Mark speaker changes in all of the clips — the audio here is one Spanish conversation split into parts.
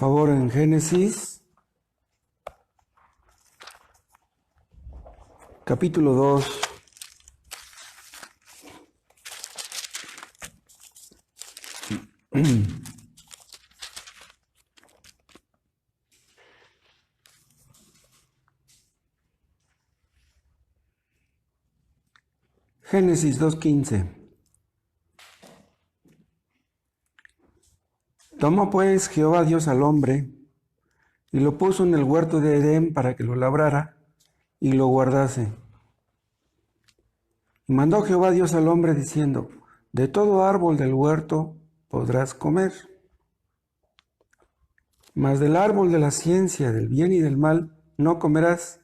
Speaker 1: favor en Génesis, capítulo 2. Génesis 2:15. Tomó pues Jehová Dios al hombre y lo puso en el huerto de Edén para que lo labrara y lo guardase. Y mandó Jehová Dios al hombre diciendo: de todo árbol del huerto podrás comer, mas del árbol de la ciencia del bien y del mal no comerás,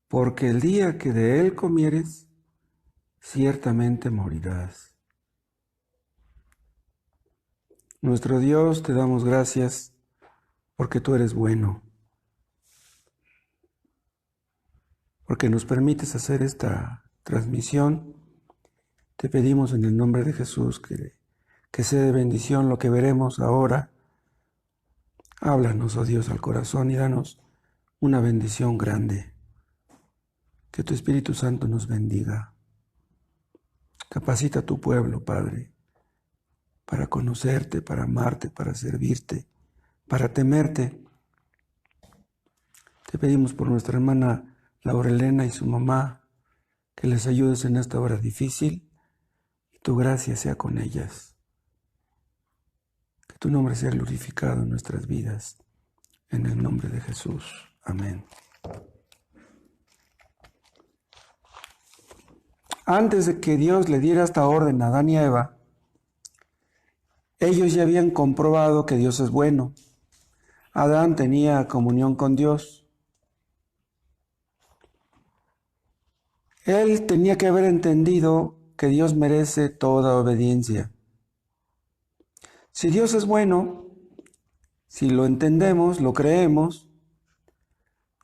Speaker 1: porque el día que de él comieres, ciertamente morirás. Nuestro Dios, te damos gracias porque tú eres bueno, porque nos permites hacer esta transmisión. Te pedimos en el nombre de Jesús que sea de bendición lo que veremos ahora. Háblanos, oh Dios, al corazón y danos una bendición grande. Que tu Espíritu Santo nos bendiga. Capacita a tu pueblo, Padre, para conocerte, para amarte, para servirte, para temerte. Te pedimos por nuestra hermana Laurelena y su mamá, que les ayudes en esta hora difícil y tu gracia sea con ellas. Que tu nombre sea glorificado en nuestras vidas. En el nombre de Jesús. Amén. Antes de que Dios le diera esta orden a Adán y a Eva, ellos ya habían comprobado que Dios es bueno. Adán tenía comunión con Dios. Él tenía que haber entendido que Dios merece toda obediencia. Si Dios es bueno, si lo entendemos, lo creemos,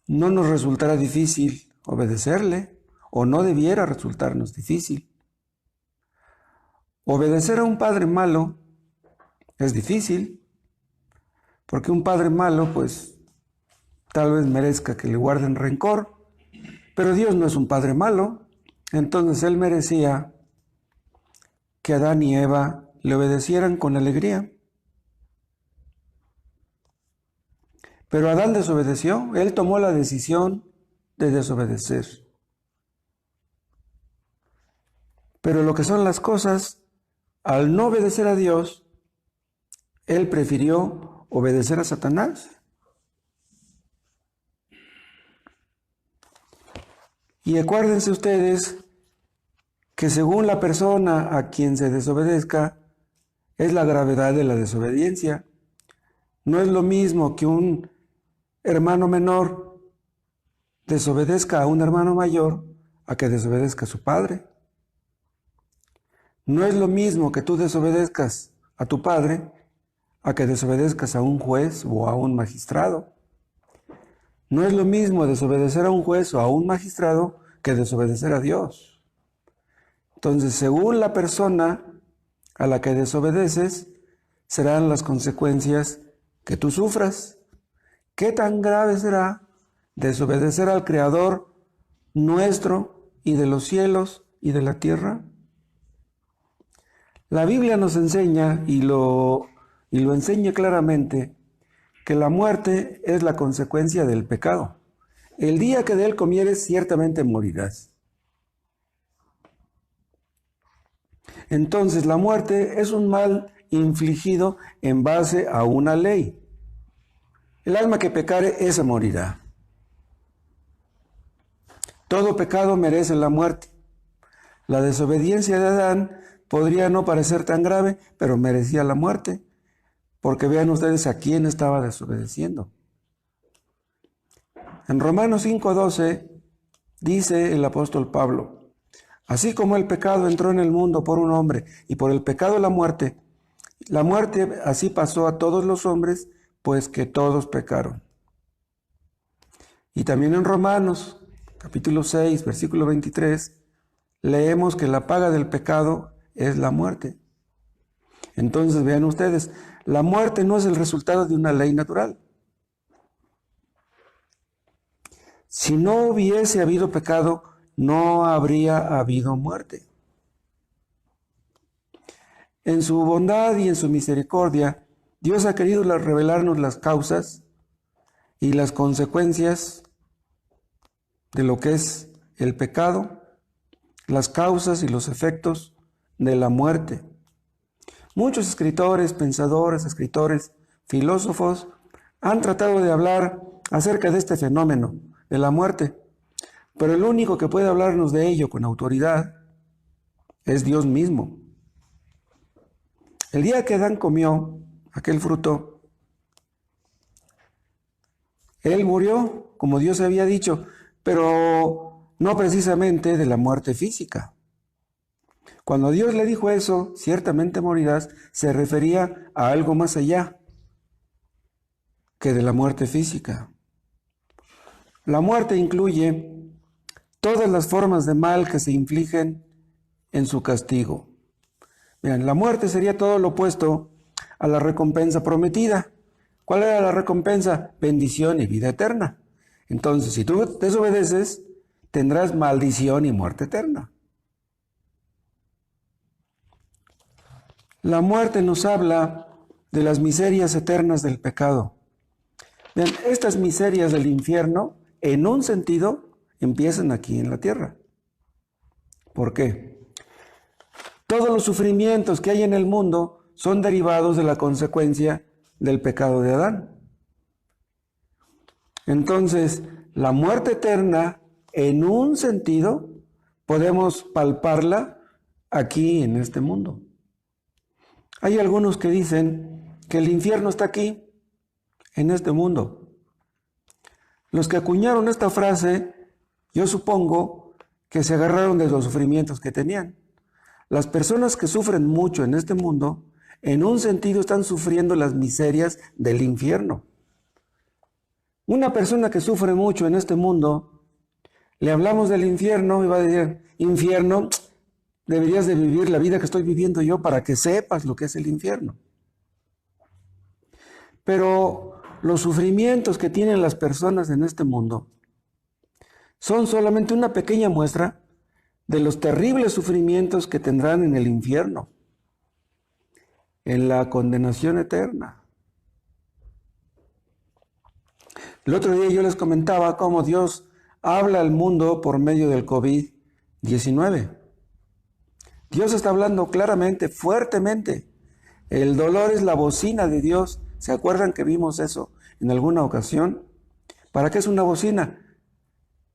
Speaker 1: no nos resultará difícil obedecerle, o no debiera resultarnos difícil. Obedecer a un padre malo es difícil, porque un padre malo, pues, tal vez merezca que le guarden rencor, pero Dios no es un padre malo. Entonces Él merecía que Adán y Eva le obedecieran con alegría. Pero Adán desobedeció, él tomó la decisión de desobedecer. Pero lo que son las cosas, al no obedecer a Dios, él prefirió obedecer a Satanás. Y acuérdense ustedes que según la persona a quien se desobedezca, es la gravedad de la desobediencia. No es lo mismo que un hermano menor desobedezca a un hermano mayor a que desobedezca a su padre. No es lo mismo que tú desobedezcas a tu padre a que desobedezcas a un juez o a un magistrado. No es lo mismo desobedecer a un juez o a un magistrado que desobedecer a Dios. Entonces, según la persona a la que desobedeces, serán las consecuencias que tú sufras. ¿Qué tan grave será desobedecer al Creador nuestro y de los cielos y de la tierra? La Biblia nos enseña y lo enseña claramente que la muerte es la consecuencia del pecado. El día que de él comieres, ciertamente morirás. Entonces, la muerte es un mal infligido en base a una ley. El alma que pecare, esa morirá. Todo pecado merece la muerte. La desobediencia de Adán podría no parecer tan grave, pero merecía la muerte. Porque vean ustedes a quién estaba desobedeciendo. En Romanos 5:12 dice el apóstol Pablo: así como el pecado entró en el mundo por un hombre y por el pecado la muerte así pasó a todos los hombres, pues que todos pecaron. Y también en Romanos capítulo 6, versículo 23, leemos que la paga del pecado es la muerte. Entonces vean ustedes, La muerte no es el resultado de una ley natural. Si no hubiese habido pecado, no habría habido muerte. En su bondad y en su misericordia, Dios ha querido revelarnos las causas y las consecuencias de lo que es el pecado, las causas y los efectos de la muerte. Muchos escritores, pensadores, filósofos han tratado de hablar acerca de este fenómeno de la muerte, pero el único que puede hablarnos de ello con autoridad es Dios mismo. El día que Adán comió aquel fruto, él murió, como Dios había dicho, pero no precisamente de la muerte física. Cuando Dios le dijo eso, ciertamente morirás, se refería a algo más allá que de la muerte física. La muerte incluye todas las formas de mal que se infligen en su castigo. Vean, la muerte sería todo lo opuesto a la recompensa prometida. ¿Cuál era la recompensa? Bendición y vida eterna. Entonces, si tú desobedeces, tendrás maldición y muerte eterna. La muerte nos habla de las miserias eternas del pecado. Vean, estas miserias del infierno, en un sentido, empiezan aquí en la tierra. ¿Por qué? Todos los sufrimientos que hay en el mundo son derivados de la consecuencia del pecado de Adán. Entonces, la muerte eterna, en un sentido, podemos palparla aquí en este mundo. Hay algunos que dicen que el infierno está aquí, en este mundo. Los que acuñaron esta frase, yo supongo que se agarraron de los sufrimientos que tenían. Las personas que sufren mucho en este mundo, en un sentido están sufriendo las miserias del infierno. Una persona que sufre mucho en este mundo, le hablamos del infierno y va a decir, infierno, deberías de vivir la vida que estoy viviendo yo para que sepas lo que es el infierno. Pero los sufrimientos que tienen las personas en este mundo son solamente una pequeña muestra de los terribles sufrimientos que tendrán en el infierno, en la condenación eterna. El otro día yo les comentaba cómo Dios habla al mundo por medio del COVID-19. Dios está hablando claramente, fuertemente. El dolor es la bocina de Dios. ¿Se acuerdan que vimos eso en alguna ocasión? ¿Para qué es una bocina?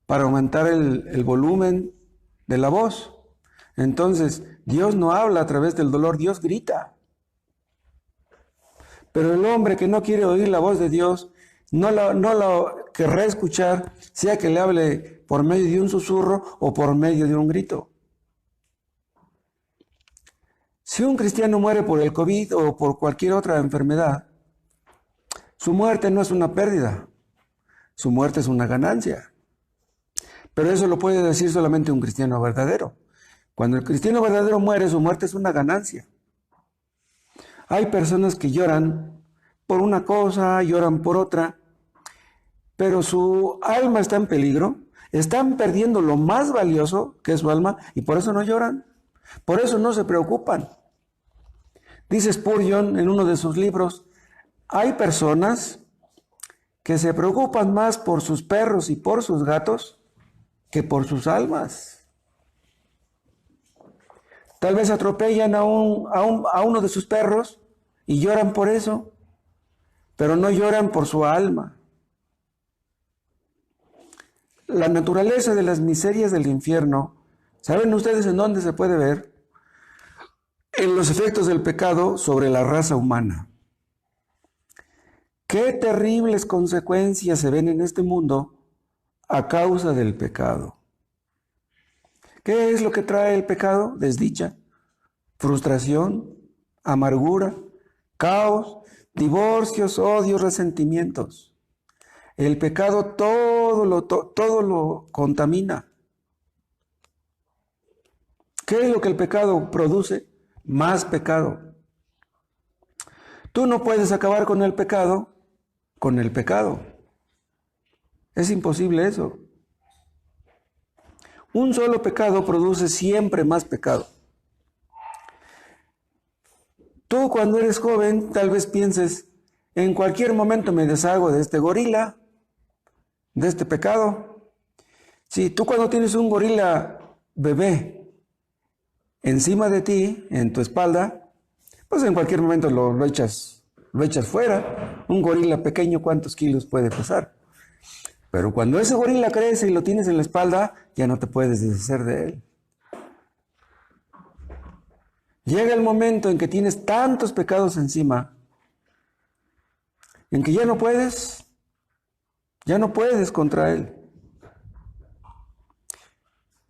Speaker 1: Para aumentar el volumen de la voz. Entonces, Dios no habla a través del dolor, Dios grita. Pero el hombre que no quiere oír la voz de Dios, no lo querrá escuchar, sea que le hable por medio de un susurro o por medio de un grito. Si un cristiano muere por el COVID o por cualquier otra enfermedad, su muerte no es una pérdida, su muerte es una ganancia. Pero eso lo puede decir solamente un cristiano verdadero. Cuando el cristiano verdadero muere, su muerte es una ganancia. Hay personas que lloran por una cosa, lloran por otra, pero su alma está en peligro, están perdiendo lo más valioso que es su alma y por eso no lloran, por eso no se preocupan. Dice Spurgeon en uno de sus libros, hay personas que se preocupan más por sus perros y por sus gatos que por sus almas. Tal vez atropellan a uno de sus perros y lloran por eso, pero no lloran por su alma. La naturaleza de las miserias del infierno, ¿saben ustedes en dónde se puede ver? En los efectos del pecado sobre la raza humana. Qué terribles consecuencias se ven en este mundo a causa del pecado. ¿Qué es lo que trae el pecado? Desdicha, frustración, amargura, caos, divorcios, odios, resentimientos. El pecado todo lo contamina. ¿Qué es lo que el pecado produce? Más pecado. Tú no puedes acabar con el pecado con el pecado. Es imposible eso. Un solo pecado produce siempre más pecado. Tú cuando eres joven tal vez pienses, en cualquier momento me deshago de este gorila, de este pecado. Si tú cuando tienes un gorila bebé encima de ti, en tu espalda, pues en cualquier momento lo echas fuera. Un gorila pequeño, ¿cuántos kilos puede pesar? Pero cuando ese gorila crece y lo tienes en la espalda, ya no te puedes deshacer de él. Llega el momento en que tienes tantos pecados encima, en que ya no puedes contra él.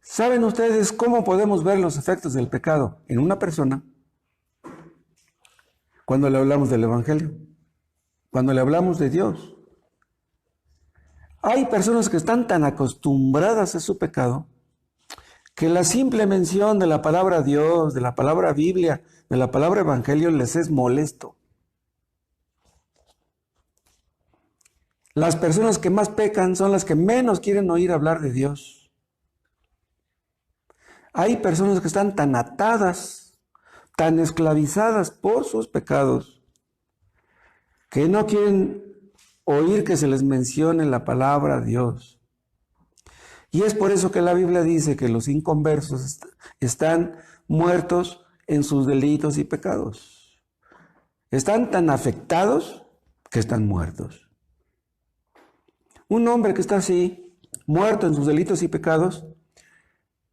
Speaker 1: ¿Saben ustedes cómo podemos ver los efectos del pecado en una persona? Cuando le hablamos del Evangelio, cuando le hablamos de Dios. Hay personas que están tan acostumbradas a su pecado que la simple mención de la palabra Dios, de la palabra Biblia, de la palabra Evangelio les es molesto. Las personas que más pecan son las que menos quieren oír hablar de Dios. Hay personas que están tan atadas, tan esclavizadas por sus pecados, que no quieren oír que se les mencione la palabra Dios. Y es por eso que la Biblia dice que los inconversos están muertos en sus delitos y pecados. Están tan afectados que están muertos. Un hombre que está así, muerto en sus delitos y pecados,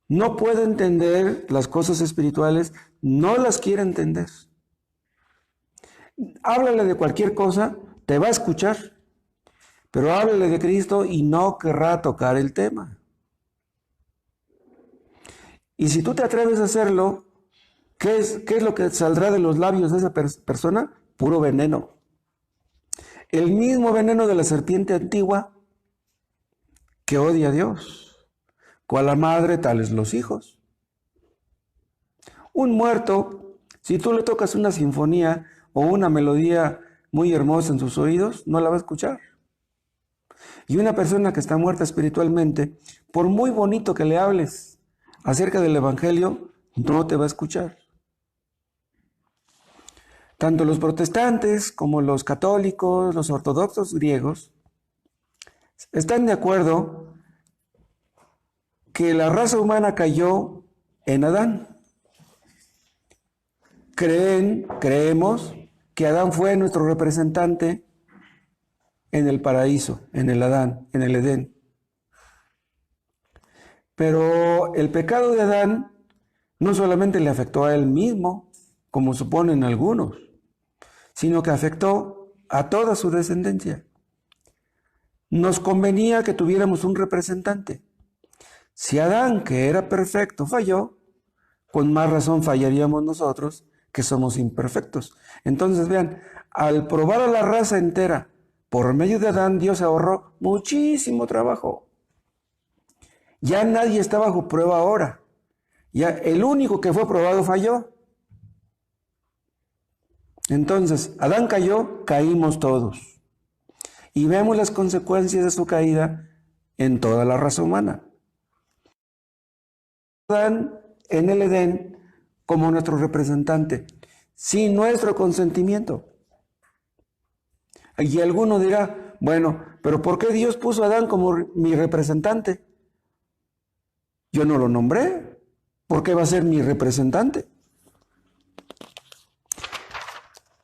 Speaker 1: no puede entender las cosas espirituales, no las quiere entender. Háblale de cualquier cosa, te va a escuchar, pero háblale de Cristo y no querrá tocar el tema. Y si tú te atreves a hacerlo, ¿qué es lo que saldrá de los labios de esa persona? Puro veneno. El mismo veneno de la serpiente antigua que odia a Dios. Cual la madre, tales los hijos. Un muerto, si tú le tocas una sinfonía o una melodía muy hermosa en sus oídos, no la va a escuchar. Y una persona que está muerta espiritualmente, por muy bonito que le hables acerca del Evangelio, no te va a escuchar. Tanto los protestantes como los católicos, los ortodoxos griegos, están de acuerdo que la raza humana cayó en Adán. Creemos que Adán fue nuestro representante en el paraíso, en el Edén. Pero el pecado de Adán no solamente le afectó a él mismo, como suponen algunos, sino que afectó a toda su descendencia. Nos convenía que tuviéramos un representante. Si Adán, que era perfecto, falló, con más razón fallaríamos nosotros, que somos imperfectos. Entonces vean, al probar a la raza entera por medio de Adán, Dios ahorró muchísimo trabajo. Ya nadie está bajo prueba ahora. Ya el único que fue probado falló. Entonces, Adán cayó, caímos todos. Y vemos las consecuencias de su caída en toda la raza humana. Adán en el Edén como nuestro representante, sin nuestro consentimiento. Y alguno dirá, bueno, pero ¿por qué Dios puso a Adán como mi representante? Yo no lo nombré. ¿Por qué va a ser mi representante?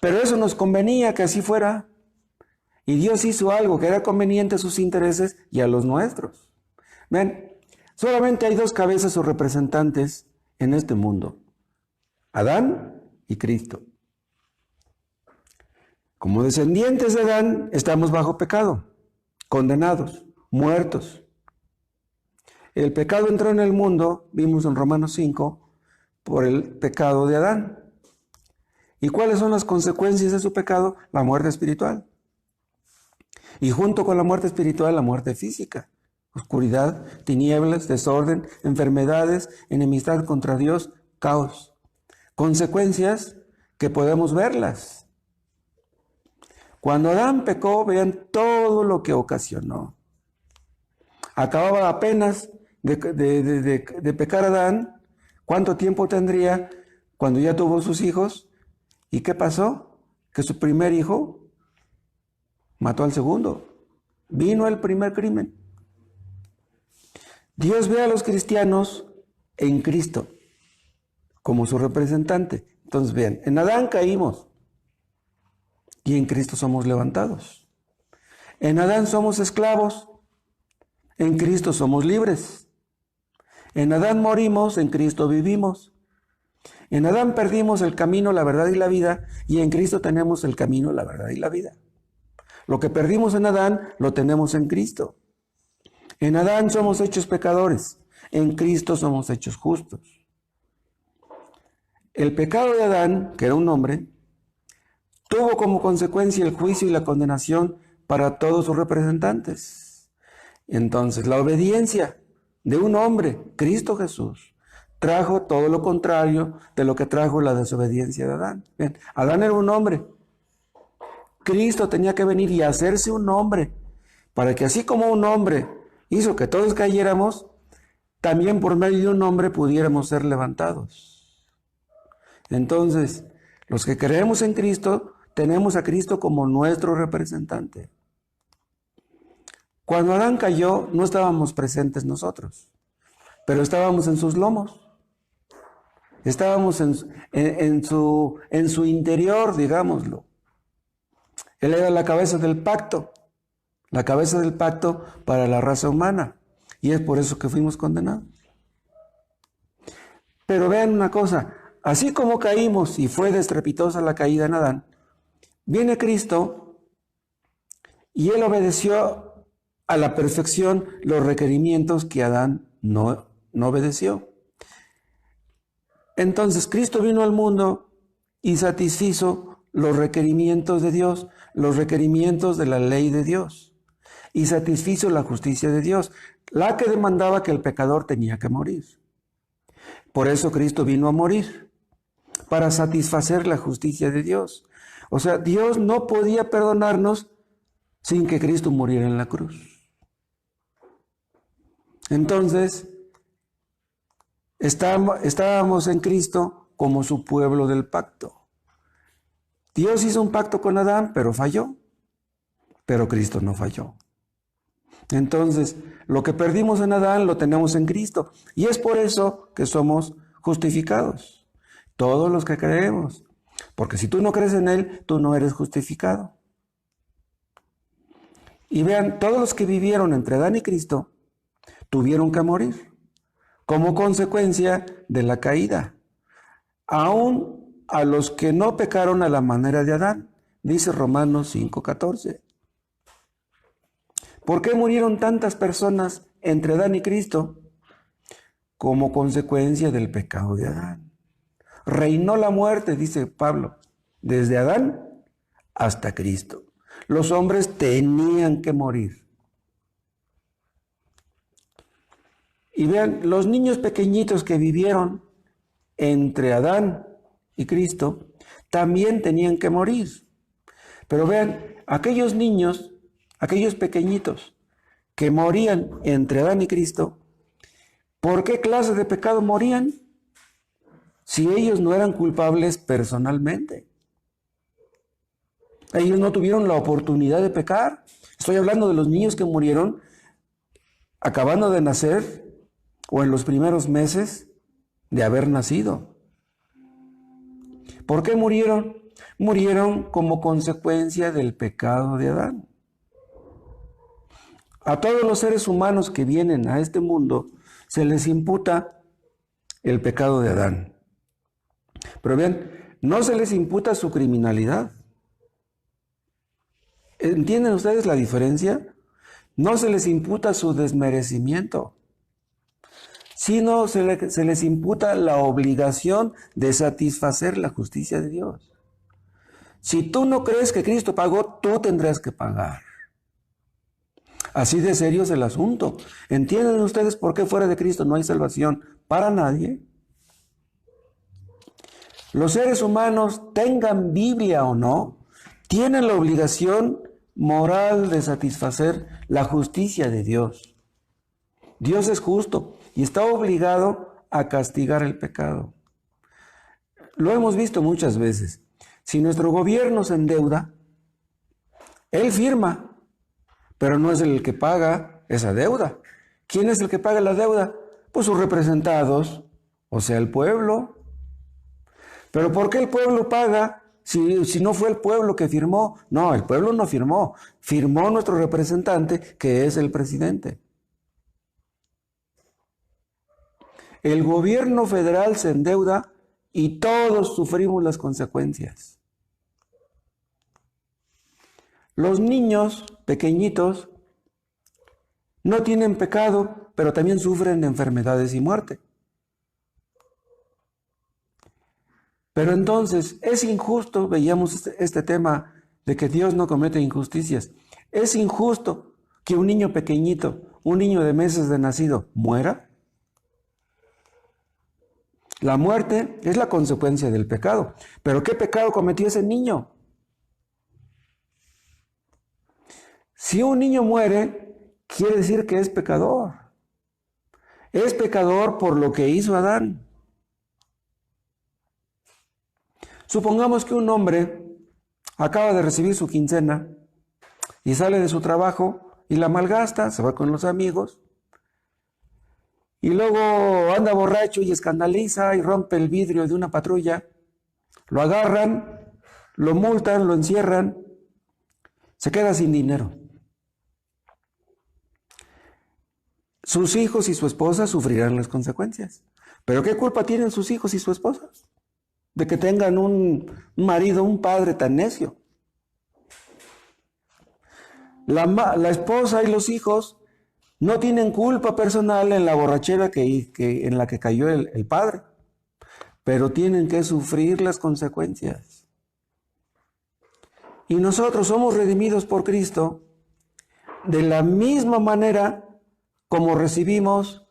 Speaker 1: Pero eso nos convenía que así fuera. Y Dios hizo algo que era conveniente a sus intereses y a los nuestros. Ven, solamente hay dos cabezas o representantes en este mundo: Adán y Cristo. Como descendientes de Adán, estamos bajo pecado, condenados, muertos. El pecado entró en el mundo, vimos en Romanos 5, por el pecado de Adán. ¿Y cuáles son las consecuencias de su pecado? La muerte espiritual. Y junto con la muerte espiritual, la muerte física. Oscuridad, tinieblas, desorden, enfermedades, enemistad contra Dios, caos. Consecuencias que podemos verlas. Cuando Adán pecó, vean todo lo que ocasionó. Acababa apenas de pecar Adán. ¿Cuánto tiempo tendría cuando ya tuvo sus hijos? ¿Y qué pasó? Que su primer hijo mató al segundo. Vino el primer crimen. Dios ve a los cristianos en Cristo como su representante. Entonces vean, en Adán caímos y en Cristo somos levantados. En Adán somos esclavos, en Cristo somos libres. En Adán morimos, en Cristo vivimos. En Adán perdimos el camino, la verdad y la vida, y en Cristo tenemos el camino, la verdad y la vida. Lo que perdimos en Adán, lo tenemos en Cristo. En Adán somos hechos pecadores, en Cristo somos hechos justos. El pecado de Adán, que era un hombre, tuvo como consecuencia el juicio y la condenación para todos sus representantes. Entonces, la obediencia de un hombre, Cristo Jesús, trajo todo lo contrario de lo que trajo la desobediencia de Adán. Bien, Adán era un hombre. Cristo tenía que venir y hacerse un hombre, para que así como un hombre hizo que todos cayéramos, también por medio de un hombre pudiéramos ser levantados. Entonces, los que creemos en Cristo, tenemos a Cristo como nuestro representante. Cuando Adán cayó, no estábamos presentes nosotros, pero estábamos en sus lomos. Estábamos en su interior, digámoslo. Él era la cabeza del pacto para la raza humana, y es por eso que fuimos condenados. Pero vean una cosa, así como caímos y fue estrepitosa la caída en Adán, viene Cristo y Él obedeció a la perfección los requerimientos que Adán no obedeció. Entonces Cristo vino al mundo y satisfizo los requerimientos de Dios, los requerimientos de la ley de Dios, y satisfizo la justicia de Dios, la que demandaba que el pecador tenía que morir. Por eso Cristo vino a morir, para satisfacer la justicia de Dios. O sea, Dios no podía perdonarnos sin que Cristo muriera en la cruz. Entonces, estábamos en Cristo como su pueblo del pacto. Dios hizo un pacto con Adán, pero falló. Pero Cristo no falló. Entonces, lo que perdimos en Adán lo tenemos en Cristo. Y es por eso que somos justificados. Todos los que creemos. Porque si tú no crees en Él, tú no eres justificado. Y vean, todos los que vivieron entre Adán y Cristo tuvieron que morir como consecuencia de la caída. Aún a los que no pecaron a la manera de Adán, dice Romanos 5:14. ¿Por qué murieron tantas personas entre Adán y Cristo? Como consecuencia del pecado de Adán. Reinó la muerte, dice Pablo, desde Adán hasta Cristo. Los hombres tenían que morir. Y vean, los niños pequeñitos que vivieron entre Adán y Cristo también tenían que morir. Pero vean, aquellos niños, aquellos pequeñitos que morían entre Adán y Cristo, ¿por qué clase de pecado morían? Si ellos no eran culpables personalmente. Ellos no tuvieron la oportunidad de pecar. Estoy hablando de los niños que murieron acabando de nacer o en los primeros meses de haber nacido. ¿Por qué murieron? Murieron como consecuencia del pecado de Adán. A todos los seres humanos que vienen a este mundo se les imputa el pecado de Adán. Pero vean, no se les imputa su criminalidad. ¿Entienden ustedes la diferencia? No se les imputa su desmerecimiento, sino se les imputa la obligación de satisfacer la justicia de Dios. Si tú no crees que Cristo pagó, tú tendrás que pagar. Así de serio es el asunto. ¿Entienden ustedes por qué fuera de Cristo no hay salvación para nadie? Los seres humanos, tengan Biblia o no, tienen la obligación moral de satisfacer la justicia de Dios. Dios es justo y está obligado a castigar el pecado. Lo hemos visto muchas veces. Si nuestro gobierno se endeuda, él firma, pero no es el que paga esa deuda. ¿Quién es el que paga la deuda? Pues sus representados, o sea, el pueblo. ¿Pero por qué el pueblo paga si no fue el pueblo que firmó? No, el pueblo no firmó. Firmó nuestro representante, que es el presidente. El gobierno federal se endeuda y todos sufrimos las consecuencias. Los niños pequeñitos no tienen pecado, pero también sufren enfermedades y muerte. Pero entonces, es injusto, veíamos este tema de que Dios no comete injusticias. Es injusto que un niño pequeñito, un niño de meses de nacido, muera. La muerte es la consecuencia del pecado. ¿Pero qué pecado cometió ese niño? Si un niño muere, quiere decir que es pecador. Es pecador por lo que hizo Adán. Supongamos que un hombre acaba de recibir su quincena y sale de su trabajo y la malgasta, se va con los amigos y luego anda borracho y escandaliza y rompe el vidrio de una patrulla. Lo agarran, lo multan, lo encierran, se queda sin dinero. Sus hijos y su esposa sufrirán las consecuencias. ¿Pero qué culpa tienen sus hijos y su esposa de que tengan un marido, un padre tan necio? La esposa y los hijos no tienen culpa personal en la borrachera en la que cayó el padre, pero tienen que sufrir las consecuencias. Y nosotros somos redimidos por Cristo de la misma manera como recibimos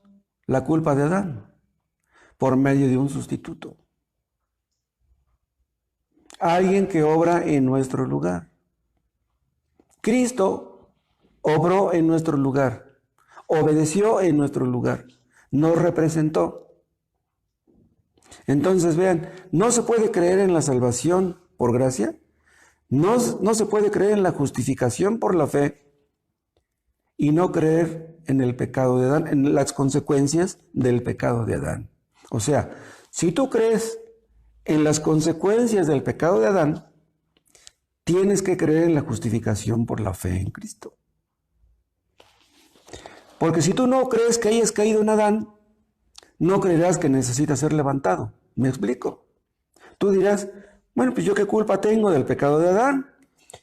Speaker 1: la culpa de Adán, por medio de un sustituto. Alguien que obra en nuestro lugar. Cristo obró en nuestro lugar, obedeció en nuestro lugar, nos representó. Entonces vean, no se puede creer en la salvación por gracia, no se puede creer en la justificación por la fe y no creer en el pecado de Adán, en las consecuencias del pecado de Adán. O sea, si tú crees en las consecuencias del pecado de Adán, tienes que creer en la justificación por la fe en Cristo. Porque si tú no crees que hayas caído en Adán, no creerás que necesitas ser levantado. ¿Me explico? Tú dirás, bueno, pues yo qué culpa tengo del pecado de Adán.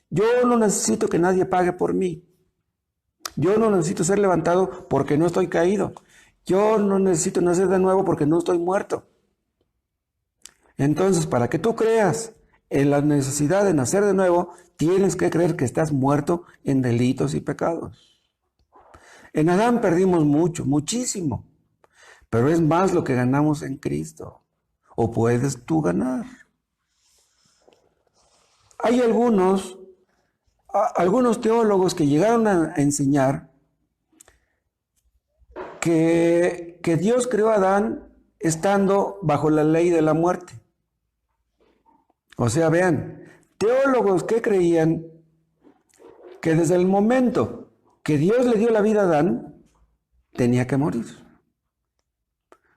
Speaker 1: Yo no necesito que nadie pague por mí. Yo no necesito ser levantado porque no estoy caído. Yo no necesito nacer de nuevo porque no estoy muerto. Entonces, para que tú creas en la necesidad de nacer de nuevo, tienes que creer que estás muerto en delitos y pecados. En Adán perdimos mucho, muchísimo, pero es más lo que ganamos en Cristo. ¿O puedes tú ganar? Hay algunos teólogos que llegaron a enseñar que Dios creó a Adán estando bajo la ley de la muerte. O sea, vean, teólogos que creían que desde el momento que Dios le dio la vida a Adán, tenía que morir.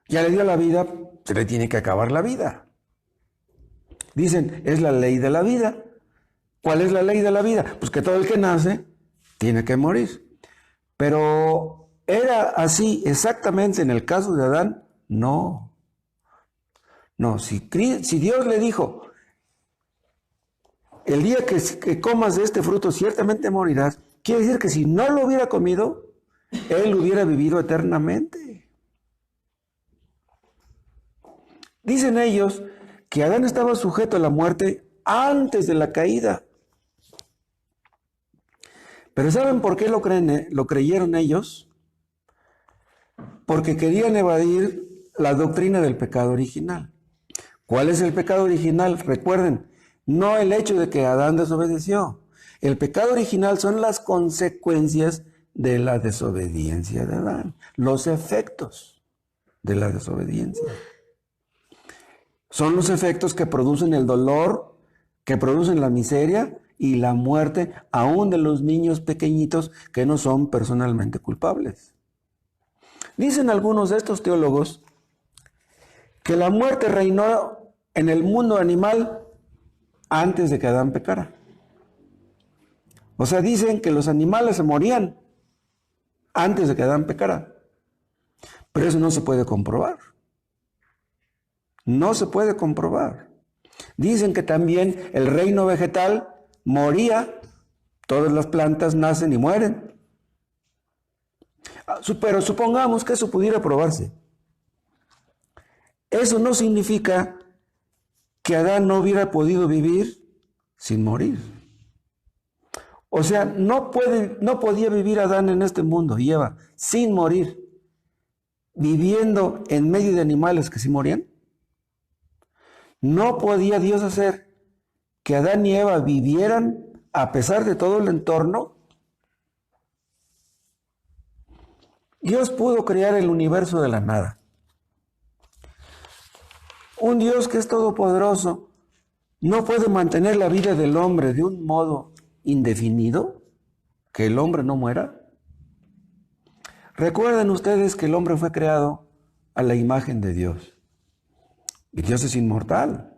Speaker 1: Ya le dio la vida, se le tiene que acabar la vida. Dicen, es la ley de la vida. ¿Cuál es la ley de la vida? Pues que todo el que nace tiene que morir. Pero ¿era así exactamente en el caso de Adán? No. No, si Dios le dijo, el día que comas de este fruto ciertamente morirás, quiere decir que si no lo hubiera comido, él hubiera vivido eternamente. Dicen ellos que Adán estaba sujeto a la muerte antes de la caída. Pero ¿saben por qué lo creyeron ellos? Porque querían evadir la doctrina del pecado original. ¿Cuál es el pecado original? Recuerden, no el hecho de que Adán desobedeció. El pecado original son las consecuencias de la desobediencia de Adán, los efectos de la desobediencia. Son los efectos que producen el dolor, que producen la miseria y la muerte, aún de los niños pequeñitos que no son personalmente culpables. Dicen algunos de estos teólogos que la muerte reinó en el mundo animal antes de que Adán pecara. O sea, dicen que los animales se morían antes de que Adán pecara. Pero eso no se puede comprobar. No se puede comprobar. Dicen que también el reino vegetal moría. Todas las plantas nacen y mueren. Pero supongamos que eso pudiera probarse. Eso no significa que Adán no hubiera podido vivir sin morir. O sea, no podía vivir Adán en este mundo y Eva sin morir, viviendo en medio de animales que sí morían. No podía Dios hacer que Adán y Eva vivieran a pesar de todo el entorno. Dios pudo crear el universo de la nada. Un Dios que es todopoderoso no puede mantener la vida del hombre de un modo indefinido, que el hombre no muera. Recuerden ustedes que el hombre fue creado a la imagen de Dios. Y Dios es inmortal.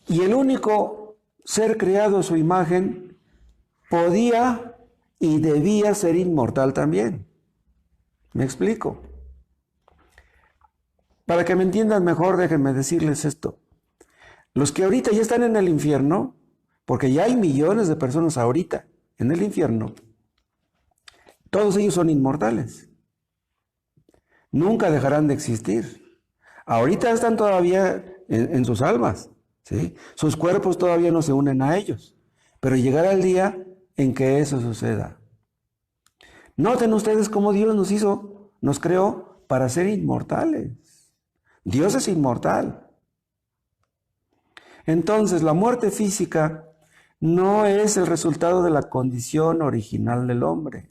Speaker 1: Y el único ser creado a su imagen podía y debía ser inmortal también. ¿Me explico? Para que me entiendan mejor, déjenme decirles esto. Los que ahorita ya están en el infierno, porque ya hay millones de personas ahorita en el infierno, todos ellos son inmortales. Nunca dejarán de existir. Ahorita están todavía en sus almas, ¿sí? Sus cuerpos todavía no se unen a ellos, pero llegará el día en que eso suceda. Noten ustedes cómo Dios nos creó para ser inmortales. Dios es inmortal. Entonces, la muerte física no es el resultado de la condición original del hombre,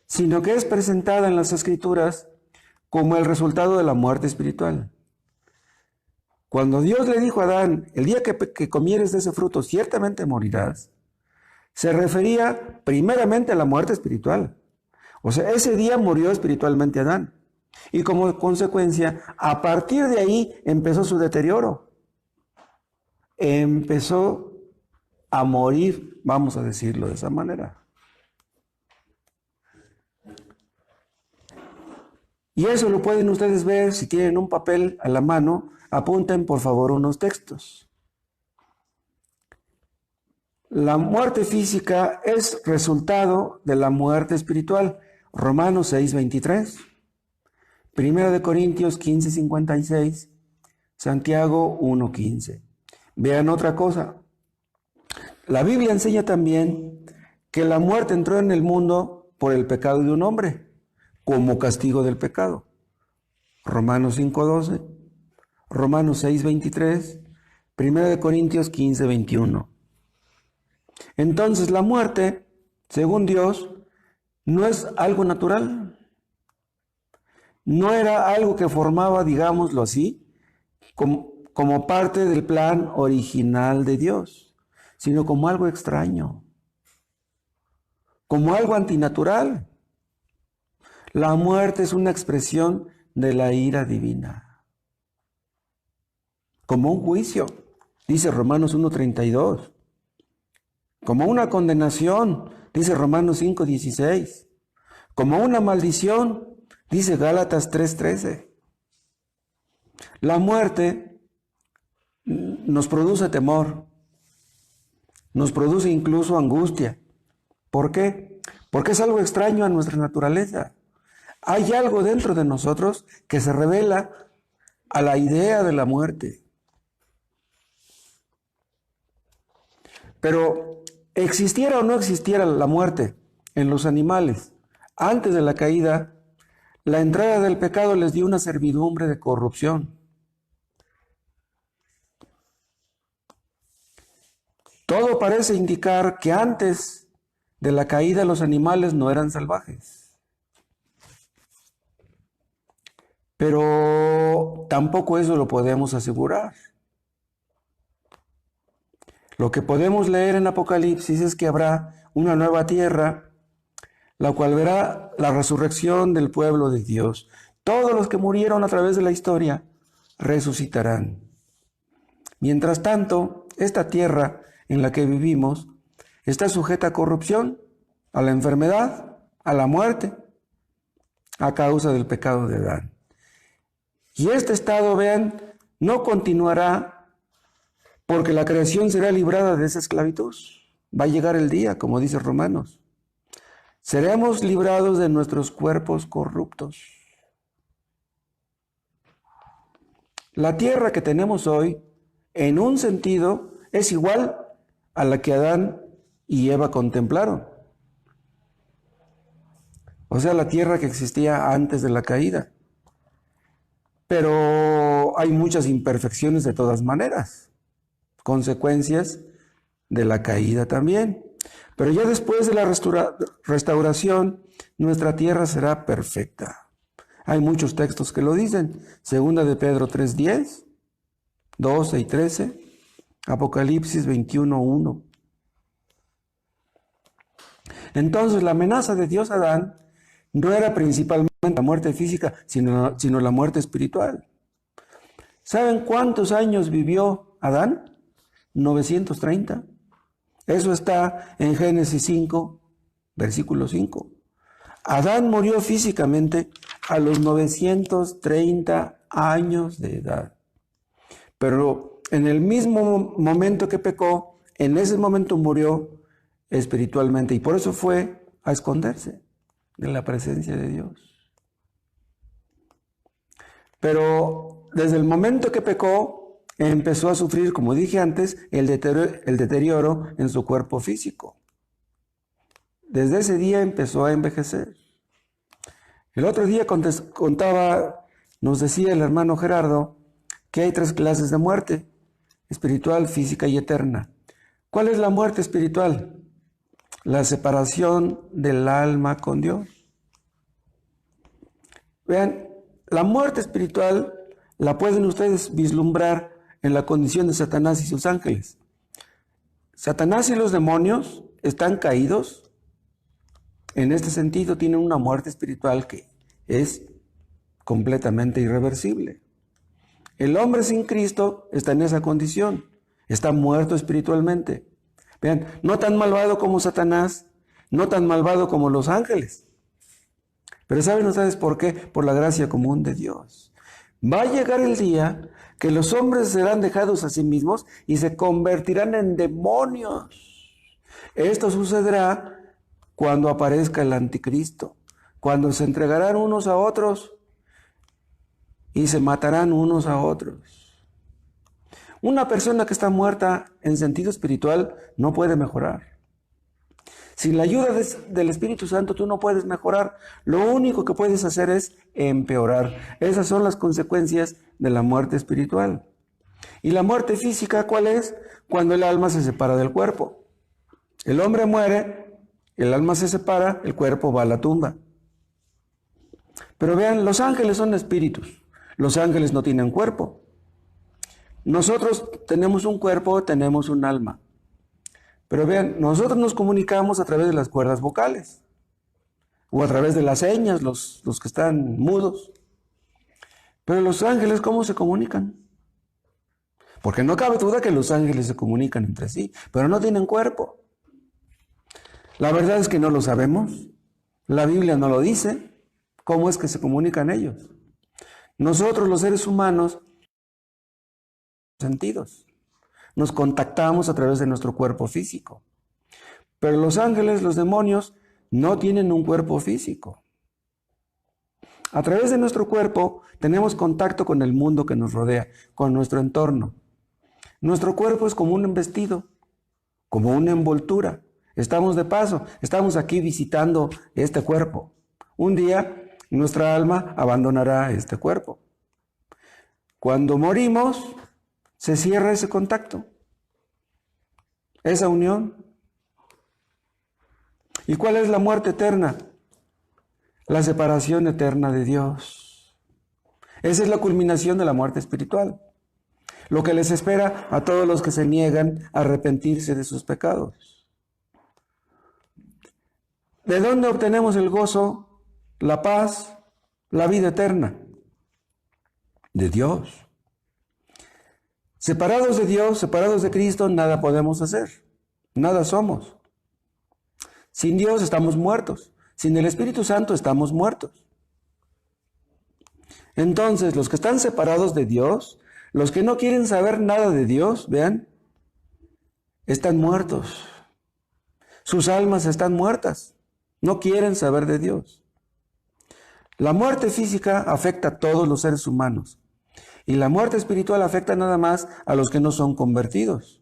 Speaker 1: sino que es presentada en las Escrituras como el resultado de la muerte espiritual. Cuando Dios le dijo a Adán, el día que comieres de ese fruto, ciertamente morirás, se refería primeramente a la muerte espiritual. O sea, ese día murió espiritualmente Adán. Y como consecuencia, a partir de ahí empezó su deterioro. Empezó a morir, vamos a decirlo de esa manera. Y eso lo pueden ustedes ver, si tienen un papel a la mano, apunten por favor unos textos. La muerte física es resultado de la muerte espiritual. Romanos 6:23. 1 Corintios 15:56, Santiago 1:15. Vean otra cosa. La Biblia enseña también que la muerte entró en el mundo por el pecado de un hombre, como castigo del pecado. Romanos 5:12, Romanos 6:23, 1 Corintios 15:21. Entonces la muerte, según Dios, no es algo natural. No era algo que formaba, digámoslo así, como parte del plan original de Dios, sino como algo extraño, como algo antinatural. La muerte es una expresión de la ira divina, como un juicio, dice Romanos 1:32, como una condenación, dice Romanos 5:16, como una maldición, dice Gálatas 3:13. La muerte nos produce temor, nos produce incluso angustia. ¿Por qué? Porque es algo extraño a nuestra naturaleza. Hay algo dentro de nosotros que se revela a la idea de la muerte. Pero existiera o no existiera la muerte en los animales, antes de la caída, la entrada del pecado les dio una servidumbre de corrupción. Todo parece indicar que antes de la caída los animales no eran salvajes. Pero tampoco eso lo podemos asegurar. Lo que podemos leer en Apocalipsis es que habrá una nueva tierra, la cual verá la resurrección del pueblo de Dios. Todos los que murieron a través de la historia resucitarán. Mientras tanto, esta tierra en la que vivimos está sujeta a corrupción, a la enfermedad, a la muerte, a causa del pecado de Adán. Y este estado, vean, no continuará porque la creación será librada de esa esclavitud. Va a llegar el día, como dice Romanos. Seremos librados de nuestros cuerpos corruptos. La tierra que tenemos hoy, en un sentido, es igual a la que Adán y Eva contemplaron. O sea, la tierra que existía antes de la caída. Pero hay muchas imperfecciones de todas maneras, consecuencias de la caída también. Pero ya después de la restauración, nuestra tierra será perfecta. Hay muchos textos que lo dicen. Segunda de Pedro 3:10, 12 y 13, Apocalipsis 21:1. Entonces la amenaza de Dios a Adán no era principalmente la muerte física, sino la muerte espiritual. ¿Saben cuántos años vivió Adán? 930. Eso está en Génesis 5, versículo 5. Adán murió físicamente a los 930 años de edad. Pero en el mismo momento que pecó, en ese momento murió espiritualmente. Y por eso fue a esconderse de la presencia de Dios. Pero desde el momento que pecó, empezó a sufrir, como dije antes, el deterioro en su cuerpo físico. Desde ese día empezó a envejecer. El otro día nos decía el hermano Gerardo, que hay 3 clases de muerte: espiritual, física y eterna. ¿Cuál es la muerte espiritual? La separación del alma con Dios. Vean, la muerte espiritual la pueden ustedes vislumbrar en la condición de Satanás y sus ángeles. Satanás y los demonios están caídos. En este sentido, tienen una muerte espiritual que es completamente irreversible. El hombre sin Cristo está en esa condición, está muerto espiritualmente. Vean, no tan malvado como Satanás, no tan malvado como los ángeles. Pero ¿saben ustedes por qué? Por la gracia común de Dios. Va a llegar el día que los hombres serán dejados a sí mismos y se convertirán en demonios. Esto sucederá cuando aparezca el anticristo, cuando se entregarán unos a otros y se matarán unos a otros. Una persona que está muerta en sentido espiritual no puede mejorar. Sin la ayuda del Espíritu Santo tú no puedes mejorar. Lo único que puedes hacer es empeorar. Esas son las consecuencias de la muerte espiritual. ¿Y la muerte física cuál es? Cuando el alma se separa del cuerpo. El hombre muere, el alma se separa, el cuerpo va a la tumba. Pero vean, los ángeles son espíritus. Los ángeles no tienen cuerpo. Nosotros tenemos un cuerpo, tenemos un alma. Pero vean, nosotros nos comunicamos a través de las cuerdas vocales o a través de las señas, los que están mudos. Pero los ángeles, ¿cómo se comunican? Porque no cabe duda que los ángeles se comunican entre sí, pero no tienen cuerpo. La verdad es que no lo sabemos. La Biblia no lo dice. ¿Cómo es que se comunican ellos? Nosotros, los seres humanos, sentidos. Nos contactamos a través de nuestro cuerpo físico. Pero los ángeles, los demonios, no tienen un cuerpo físico. A través de nuestro cuerpo tenemos contacto con el mundo que nos rodea, con nuestro entorno. Nuestro cuerpo es como un vestido, como una envoltura. Estamos de paso, estamos aquí visitando este cuerpo. Un día nuestra alma abandonará este cuerpo. Cuando morimos, se cierra ese contacto. esa unión. ¿Y cuál es la muerte eterna? La separación eterna de Dios. Esa es la culminación de la muerte espiritual. Lo que les espera a todos los que se niegan a arrepentirse de sus pecados. ¿De dónde obtenemos el gozo, la paz, la vida eterna? De Dios. Separados de Dios, separados de Cristo, nada podemos hacer. Nada somos. Sin Dios estamos muertos. Sin el Espíritu Santo estamos muertos. Entonces, los que están separados de Dios, los que no quieren saber nada de Dios, vean, están muertos. Sus almas están muertas. No quieren saber de Dios. La muerte física afecta a todos los seres humanos. Y la muerte espiritual afecta nada más a los que no son convertidos.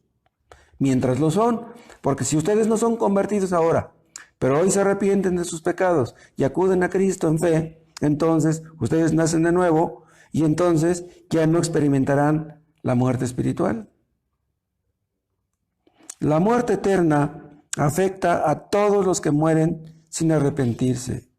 Speaker 1: Mientras lo son, porque si ustedes no son convertidos ahora, pero hoy se arrepienten de sus pecados y acuden a Cristo en fe, entonces ustedes nacen de nuevo y entonces ya no experimentarán la muerte espiritual. La muerte eterna afecta a todos los que mueren sin arrepentirse.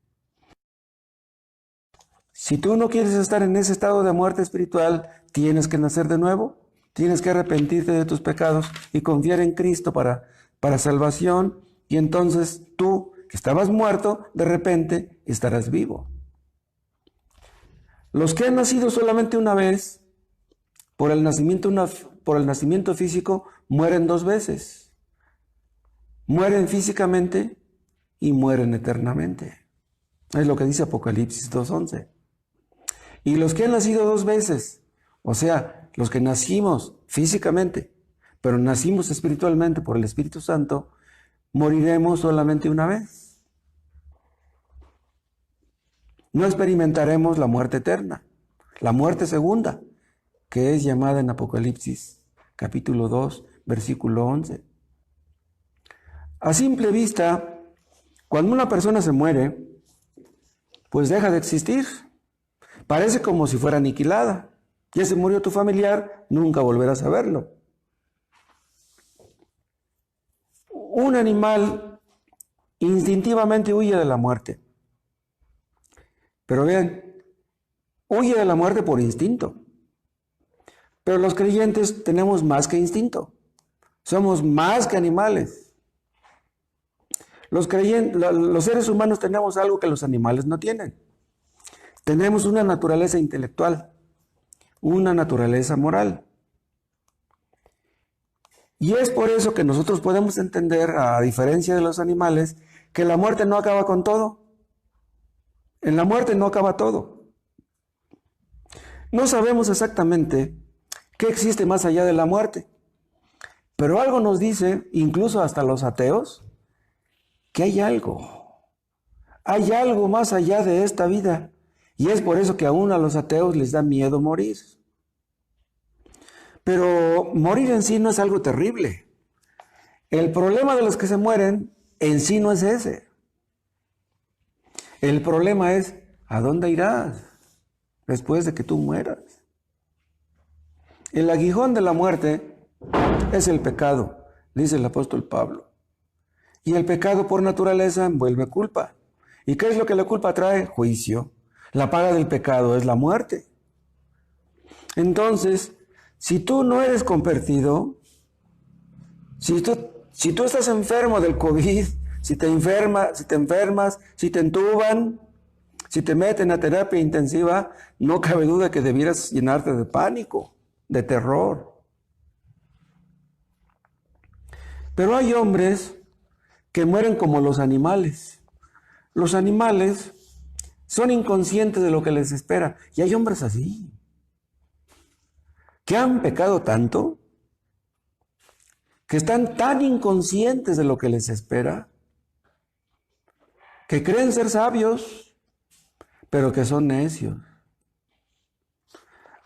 Speaker 1: Si tú no quieres estar en ese estado de muerte espiritual, tienes que nacer de nuevo, tienes que arrepentirte de tus pecados y confiar en Cristo para salvación, y entonces tú, que estabas muerto, de repente estarás vivo. Los que han nacido solamente una vez, por el nacimiento físico, mueren dos veces. Mueren físicamente y mueren eternamente. Es lo que dice Apocalipsis 2:11. Y los que han nacido dos veces, o sea, los que nacimos físicamente, pero nacimos espiritualmente por el Espíritu Santo, moriremos solamente una vez. No experimentaremos la muerte eterna, la muerte segunda, que es llamada en Apocalipsis capítulo 2, versículo 11. A simple vista, cuando una persona se muere, pues deja de existir. Parece como si fuera aniquilada. Ya se murió tu familiar, nunca volverás a verlo. Un animal instintivamente huye de la muerte. Pero vean, huye de la muerte por instinto. Pero los creyentes tenemos más que instinto. Somos más que animales. Los seres humanos tenemos algo que los animales no tienen. Tenemos una naturaleza intelectual, una naturaleza moral. Y es por eso que nosotros podemos entender, a diferencia de los animales, que la muerte no acaba con todo. En la muerte no acaba todo. No sabemos exactamente qué existe más allá de la muerte, pero algo nos dice, incluso hasta los ateos, que hay algo más allá de esta vida. Y es por eso que aún a los ateos les da miedo morir. Pero morir en sí no es algo terrible. El problema de los que se mueren en sí no es ese. El problema es, ¿a dónde irás después de que tú mueras? El aguijón de la muerte es el pecado, dice el apóstol Pablo. Y el pecado por naturaleza envuelve culpa. ¿Y qué es lo que la culpa trae? Juicio. La paga del pecado es la muerte. Entonces, si tú no eres convertido, si tú estás enfermo del COVID, si te enfermas, si te entuban, si te meten a terapia intensiva, no cabe duda que debieras llenarte de pánico, de terror. Pero hay hombres que mueren como los animales. Los animales son inconscientes de lo que les espera. Y hay hombres así, que han pecado tanto, que están tan inconscientes de lo que les espera, que creen ser sabios, pero que son necios.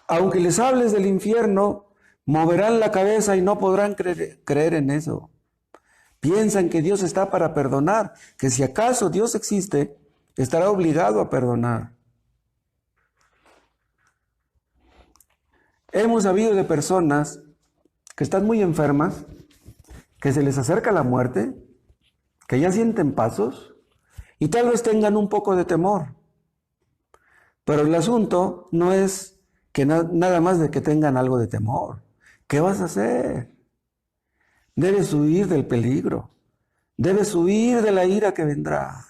Speaker 1: Aunque les hables del infierno, moverán la cabeza y no podrán creer en eso. Piensan que Dios está para perdonar, que si acaso Dios existe, estará obligado a perdonar. Hemos sabido de personas que están muy enfermas, que se les acerca la muerte, que ya sienten pasos y tal vez tengan un poco de temor. Pero el asunto no es que nada más de que tengan algo de temor. ¿Qué vas a hacer? Debes huir del peligro. Debes huir de la ira que vendrá.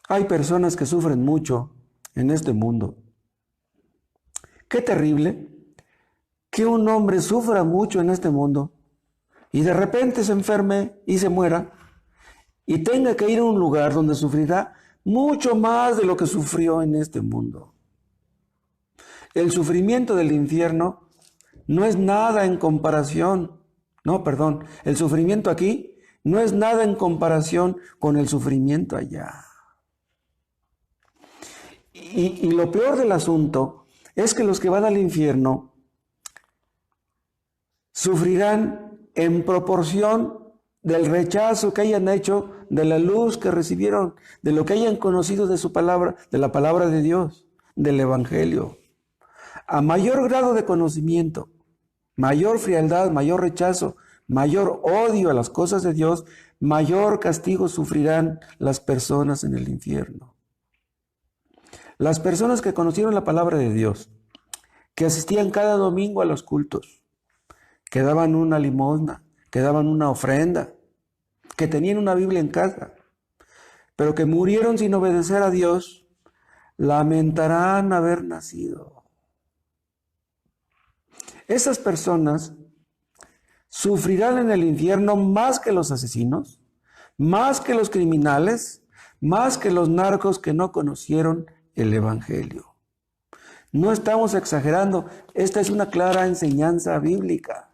Speaker 1: Hay personas que sufren mucho en este mundo. Qué terrible que un hombre sufra mucho en este mundo y de repente se enferme y se muera y tenga que ir a un lugar donde sufrirá mucho más de lo que sufrió en este mundo. El sufrimiento del infierno no es nada en comparación, el sufrimiento aquí no es nada en comparación con el sufrimiento allá. Y lo peor del asunto es que los que van al infierno sufrirán en proporción del rechazo que hayan hecho de la luz que recibieron, de lo que hayan conocido de su palabra, de la palabra de Dios, del Evangelio. A mayor grado de conocimiento, mayor frialdad, mayor rechazo, mayor odio a las cosas de Dios, mayor castigo sufrirán las personas en el infierno. Las personas que conocieron la palabra de Dios, que asistían cada domingo a los cultos, que daban una limosna, que daban una ofrenda, que tenían una Biblia en casa, pero que murieron sin obedecer a Dios, lamentarán haber nacido. Esas personas sufrirán en el infierno más que los asesinos, más que los criminales, más que los narcos que no conocieron el Evangelio. No estamos exagerando, esta es una clara enseñanza bíblica.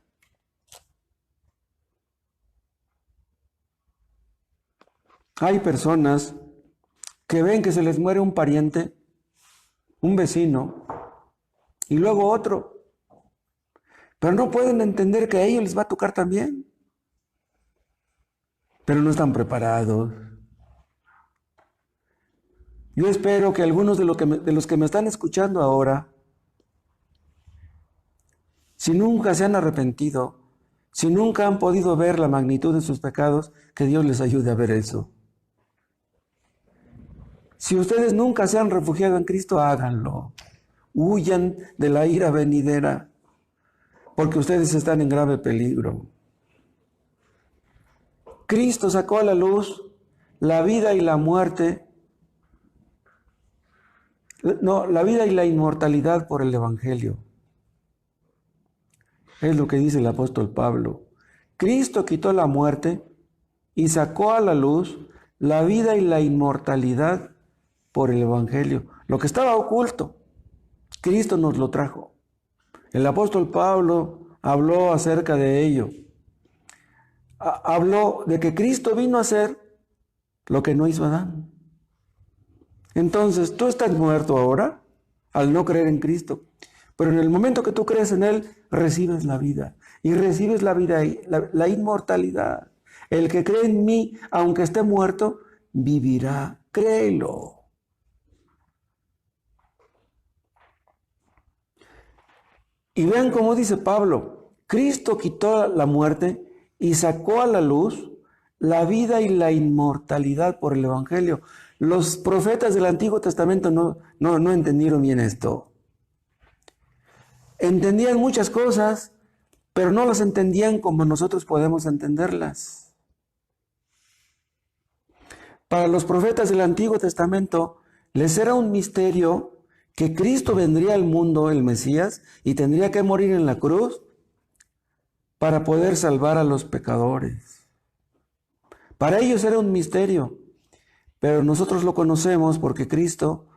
Speaker 1: Hay personas que ven que se les muere un pariente, un vecino, y luego otro, pero no pueden entender que a ellos les va a tocar también. Pero no están preparados. Yo espero que algunos de los que me están escuchando ahora, si nunca se han arrepentido, si nunca han podido ver la magnitud de sus pecados, que Dios les ayude a ver eso. Si ustedes nunca se han refugiado en Cristo, háganlo. Huyan de la ira venidera, porque ustedes están en grave peligro. Cristo sacó a la luz la vida y la muerte, la vida y la inmortalidad por el Evangelio. Es lo que dice el apóstol Pablo. Cristo quitó la muerte y sacó a la luz la vida y la inmortalidad por el Evangelio. Lo que estaba oculto, Cristo nos lo trajo. El apóstol Pablo habló acerca de ello. Habló de que Cristo vino a hacer lo que no hizo Adán. Entonces, tú estás muerto ahora al no creer en Cristo. Pero en el momento que tú crees en Él, recibes la vida. Y recibes la vida, la inmortalidad. El que cree en mí, aunque esté muerto, vivirá. Créelo. Y vean cómo dice Pablo. Cristo quitó la muerte y sacó a la luz la vida y la inmortalidad por el Evangelio. Los profetas del Antiguo Testamento no entendieron bien esto. Entendían muchas cosas, pero no las entendían como nosotros podemos entenderlas. Para los profetas del Antiguo Testamento, les era un misterio que Cristo vendría al mundo, el Mesías, y tendría que morir en la cruz para poder salvar a los pecadores. Para ellos era un misterio, pero nosotros lo conocemos porque Cristo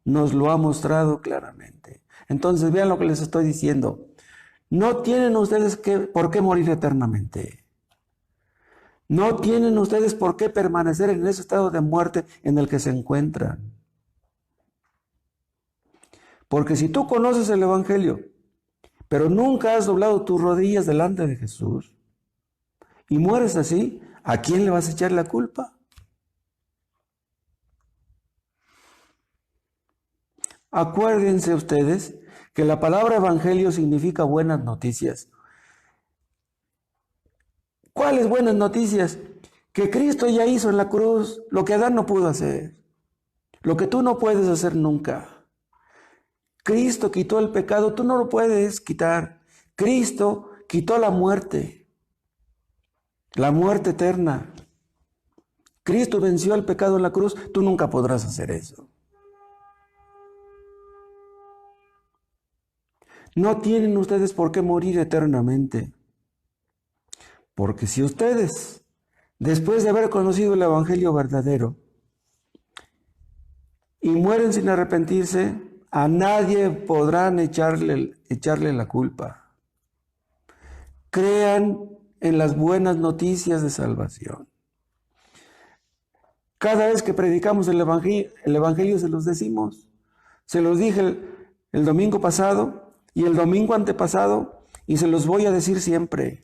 Speaker 1: nos lo ha mostrado claramente. Entonces vean lo que les estoy diciendo. No tienen ustedes por qué morir eternamente. No tienen ustedes por qué permanecer en ese estado de muerte en el que se encuentran. Porque si tú conoces el Evangelio, pero nunca has doblado tus rodillas delante de Jesús y mueres así, ¿a quién le vas a echar la culpa? Acuérdense ustedes que la palabra evangelio significa buenas noticias. ¿Cuáles buenas noticias? Que Cristo ya hizo en la cruz lo que Adán no pudo hacer, lo que tú no puedes hacer nunca. Cristo quitó el pecado, tú no lo puedes quitar. Cristo quitó la muerte eterna. Cristo venció el pecado en la cruz, tú nunca podrás hacer eso. No tienen ustedes por qué morir eternamente. Porque si ustedes, después de haber conocido el evangelio verdadero, y mueren sin arrepentirse, a nadie podrán echarle la culpa. Crean en las buenas noticias de salvación. Cada vez que predicamos el evangelio se los decimos. Se los dije el domingo pasado y el domingo antepasado y se los voy a decir siempre.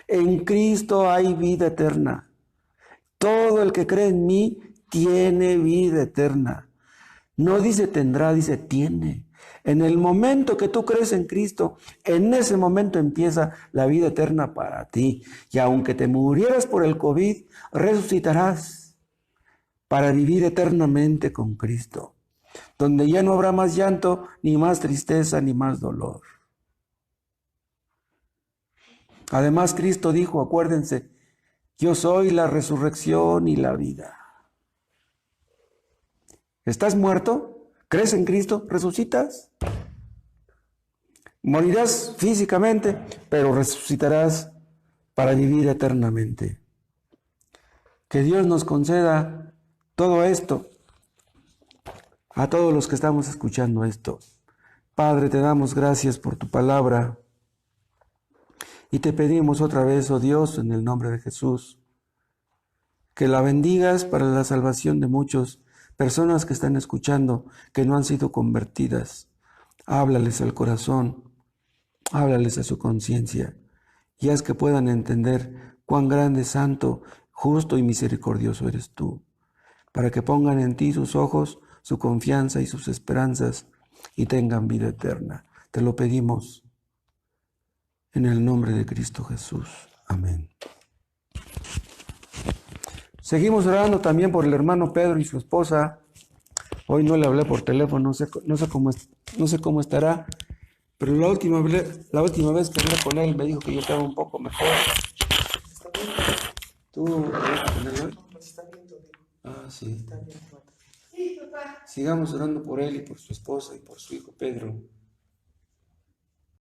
Speaker 1: En Cristo hay vida eterna. Todo el que cree en mí tiene vida eterna. No dice tendrá, dice tiene. En el momento que tú crees en Cristo, en ese momento empieza la vida eterna para ti. Y aunque te murieras por el COVID, resucitarás para vivir eternamente con Cristo, donde ya no habrá más llanto, ni más tristeza, ni más dolor. Además, Cristo dijo, acuérdense, yo soy la resurrección y la vida. ¿Estás muerto? ¿Crees en Cristo? ¿Resucitas? Morirás físicamente, pero resucitarás para vivir eternamente. Que Dios nos conceda todo esto a todos los que estamos escuchando esto. Padre, te damos gracias por tu palabra y te pedimos otra vez, oh Dios, en el nombre de Jesús, que la bendigas para la salvación de muchos personas que están escuchando, que no han sido convertidas. Háblales al corazón, háblales a su conciencia y haz que puedan entender cuán grande, santo, justo y misericordioso eres tú, para que pongan en ti sus ojos, su confianza y sus esperanzas y tengan vida eterna. Te lo pedimos en el nombre de Cristo Jesús. Amén. Seguimos orando también por el hermano Pedro y su esposa. Hoy no le hablé por teléfono, no sé cómo estará, pero la última vez que hablé con él me dijo que yo estaba un poco mejor. ¿Tú vas con él hoy? Ah, sí. Sigamos orando por él y por su esposa y por su hijo Pedro.